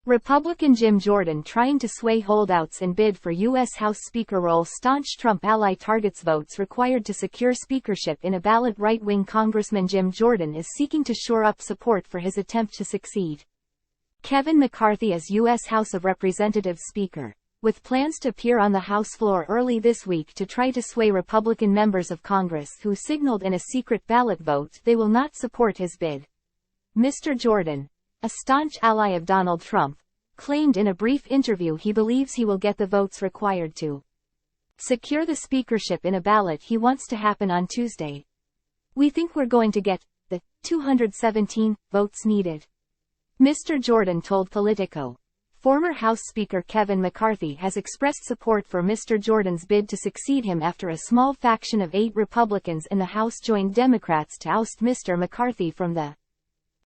Republican Jim Jordan trying to sway holdouts in bid for U.S. House Speaker role. Staunch Trump ally targets votes required to secure speakership in a ballot. Right-wing Congressman Jim Jordan is seeking to shore up support for his attempt to succeed Kevin McCarthy as U.S. House of Representatives Speaker, with plans to appear on the House floor early this week to try to sway Republican members of Congress who signaled in a secret ballot vote they will not support his bid. Mr. Jordan, a staunch ally of Donald Trump, claimed in a brief interview he believes he will get the votes required to secure the speakership in a ballot he wants to happen on Tuesday. "We think we're going to get the 217 votes needed," Mr. Jordan told Politico. Former House Speaker Kevin McCarthy has expressed support for Mr. Jordan's bid to succeed him after a small faction of 8 Republicans in the House joined Democrats to oust Mr. McCarthy from the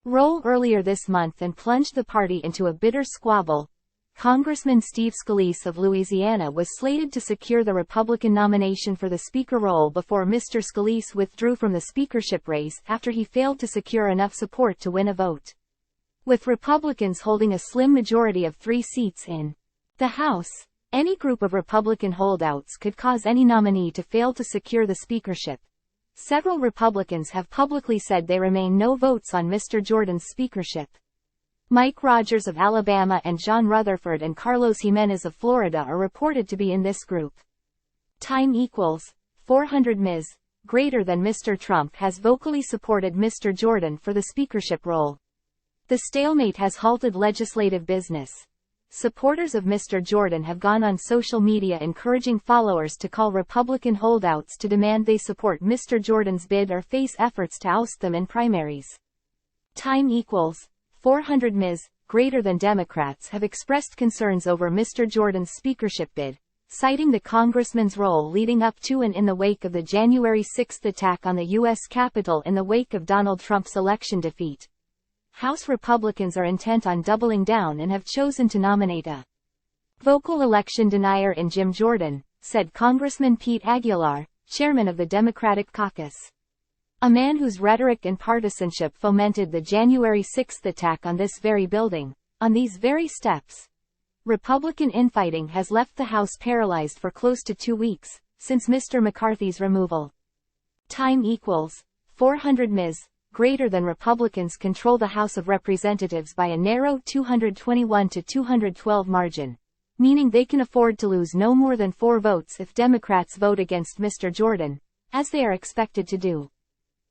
role earlier this month and plunged the party into a bitter squabble. Congressman Steve Scalise of Louisiana was slated to secure the Republican nomination for the Speaker role before Mr. Scalise withdrew from the speakership race after he failed to secure enough support to win a vote. With Republicans holding a slim majority of 3 seats in the House, any group of Republican holdouts could cause any nominee to fail to secure the speakership. Several Republicans have publicly said they remain no votes on Mr. Jordan's speakership. Mike Rogers of Alabama and John Rutherford and Carlos Jimenez of Florida are reported to be in this group. Time equals 400 Ms. Greater than Mr. Trump has vocally supported Mr. Jordan for the speakership role. The stalemate has halted legislative business. Supporters of Mr. Jordan have gone on social media encouraging followers to call Republican holdouts to demand they support Mr. Jordan's bid or face efforts to oust them in primaries. Time equals 400 Ms. Greater than Democrats have expressed concerns over Mr. Jordan's speakership bid, citing the congressman's role leading up to and in the wake of the January 6 attack on the U.S. Capitol in the wake of Donald Trump's election defeat. House Republicans are intent on doubling down and have chosen to nominate a vocal election denier in Jim Jordan, said Congressman Pete Aguilar, chairman of the Democratic caucus. A man whose rhetoric and partisanship fomented the January 6 attack on this very building, on these very steps. Republican infighting has left the House paralyzed for close to 2 weeks, since Mr. McCarthy's removal. Time equals 400 Ms. Greater than Republicans control the House of Representatives by a narrow 221 to 212 margin, meaning they can afford to lose no more than 4 votes if Democrats vote against Mr. Jordan, as they are expected to do.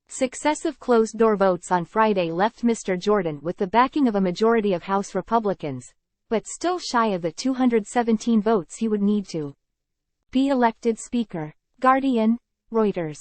Successive closed-door votes on Friday left Mr. Jordan with the backing of a majority of House Republicans, but still shy of the 217 votes he would need to be elected Speaker. Guardian, Reuters.